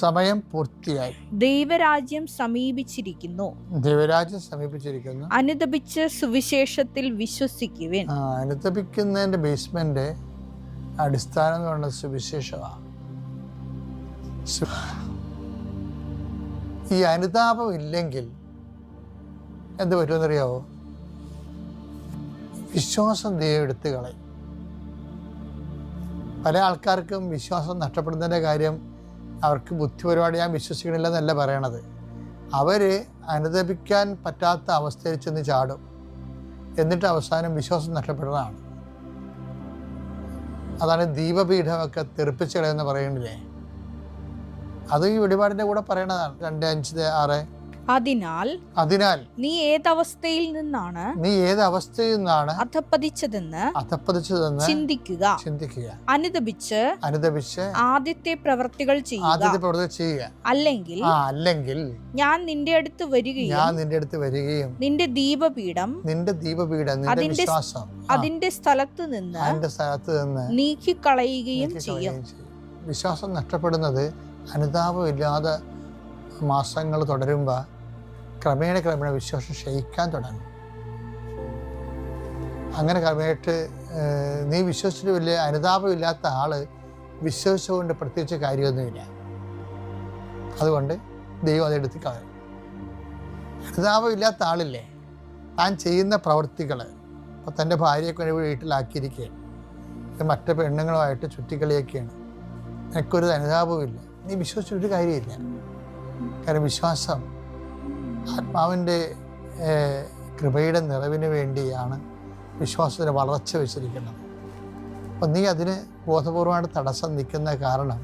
സമയം പൂർത്തിയായി. ദൈവരാജ്യം സമീപിച്ചിരിക്കുന്നു. അനുതപിച്ച് സുവിശേഷത്തിൽ വിശ്വസിക്കുവിൻ. അനുതപിക്കുന്നതിന്റെ ബേസ്മെന്റ് അടിസ്ഥാനം എന്ന് പറയുന്നത് സുവിശേഷമാണ്. ഈ അനുതാപം ഇല്ലെങ്കിൽ എന്ത് പറ്റുമെന്നറിയാവോ? വിശ്വാസം ദൈവം എടുത്തു കളയും. പല ആൾക്കാർക്കും വിശ്വാസം നഷ്ടപ്പെടുന്നതിൻ്റെ കാര്യം അവർക്ക് ബുദ്ധിപരമായിട്ട് ഞാൻ വിശ്വസിക്കണില്ല എന്നല്ല പറയണത്. അവർ അനുതപിക്കാൻ പറ്റാത്ത അവസ്ഥയിൽ ചെന്ന് ചാടും. എന്നിട്ട് അവസാനം വിശ്വാസം നഷ്ടപ്പെടുന്നതാണ്. അതാണ് ദീപപീഠമൊക്കെ തെറിപ്പിച്ച് കളയെന്ന് പറയുന്നില്ലേ? അത് ഈ വെളിപാടിൻ്റെ കൂടെ പറയണതാണ്. 2:5-6. അതിനാൽ നീ ഏതവസ്ഥയിൽ നിന്നാണ് അധപ്പതിച്ചതെന്ന് ചിന്തിക്കുക. അനുതപിച്ച് ആദ്യത്തെ പ്രവൃത്തികൾ ചെയ്യുക. അല്ലെങ്കിൽ ഞാൻ നിന്റെ അടുത്ത് വരികയും നിന്റെ ദീപപീഠം അതിന്റെ സ്ഥലത്ത് നിന്ന് നീക്കിക്കളയുകയും ചെയ്യും. വിശ്വാസം നഷ്ടപ്പെടുന്നത് അനുതാപമില്ലാതെ മാസങ്ങൾ തുടരുമ്പോൾ ക്രമേണ വിശ്വാസം ക്ഷയിക്കാൻ തുടങ്ങും. അങ്ങനെ ക്രമേട്ട് നീ വിശ്വസിച്ചിട്ട് വലിയ അനുതാപമില്ലാത്ത ആള് വിശ്വസിച്ചുകൊണ്ട് പ്രത്യേകിച്ച് കാര്യമൊന്നുമില്ല. അതുകൊണ്ട് ദൈവം അതെടുത്ത് കളയും. അനുതാപമില്ലാത്ത ആളില്ലേ, താൻ ചെയ്യുന്ന പ്രവൃത്തികൾ ഇപ്പോൾ തൻ്റെ ഭാര്യയൊക്കെ വീട്ടിലാക്കിയിരിക്കുകയാണ്, മറ്റു പെണ്ണുങ്ങളുമായിട്ട് ചുറ്റിക്കളിയൊക്കെയാണ്, എനിക്കൊരു അനുതാപവുമില്ല. നീ വിശ്വസിച്ചൊരു കാര്യമില്ല. കാരണം വിശ്വാസം ആത്മാവിൻ്റെ കൃപയുടെ നിറവിന് വേണ്ടിയാണ് വിശ്വാസത്തിന് വളർച്ച വെച്ചിരിക്കുന്നത്. അപ്പം നീ അതിന് ബോധപൂർവമായിട്ട് തടസ്സം നിൽക്കുന്ന കാരണം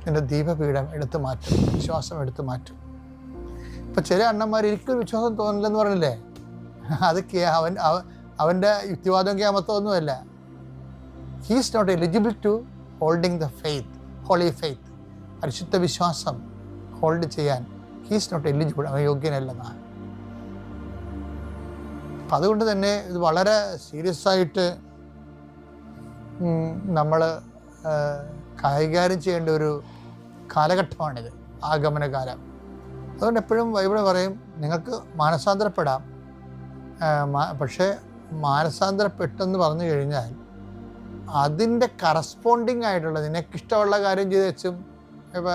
നിൻ്റെ ദീപപീഠം എടുത്തു മാറ്റും, വിശ്വാസം എടുത്തു മാറ്റും. ഇപ്പം ചില അണ്ണന്മാർ എനിക്കൊരു വിശ്വാസം തോന്നില്ലെന്ന് പറഞ്ഞില്ലേ, അത് അവൻ്റെ യുക്തിവാദം ക്യാമത്വമൊന്നുമല്ല. He's not eligible to holding the faith, holy faith. പരിശുദ്ധ വിശ്വാസം ഹോൾഡ് ചെയ്യാൻ ഹീസ് നോട്ട് എലിജിബിൾ, അവൻ യോഗ്യനല്ലെന്നാണ്. അപ്പം അതുകൊണ്ട് തന്നെ ഇത് വളരെ സീരിയസ് ആയിട്ട് നമ്മൾ കൈകാര്യം ചെയ്യേണ്ട ഒരു കാലഘട്ടമാണിത്, ആഗമനകാലം. അതുകൊണ്ട് എപ്പോഴും ബൈബിൾ പറയും നിങ്ങൾക്ക് മാനസാന്തരപ്പെടാം, പക്ഷേ മാനസാന്തരപ്പെട്ടെന്ന് പറഞ്ഞു കഴിഞ്ഞാൽ അതിൻ്റെ കറസ്പോണ്ടിങ് ആയിട്ടുള്ള നിനക്കിഷ്ടമുള്ള കാര്യം ചെയ്ത് വെച്ചും ഇപ്പം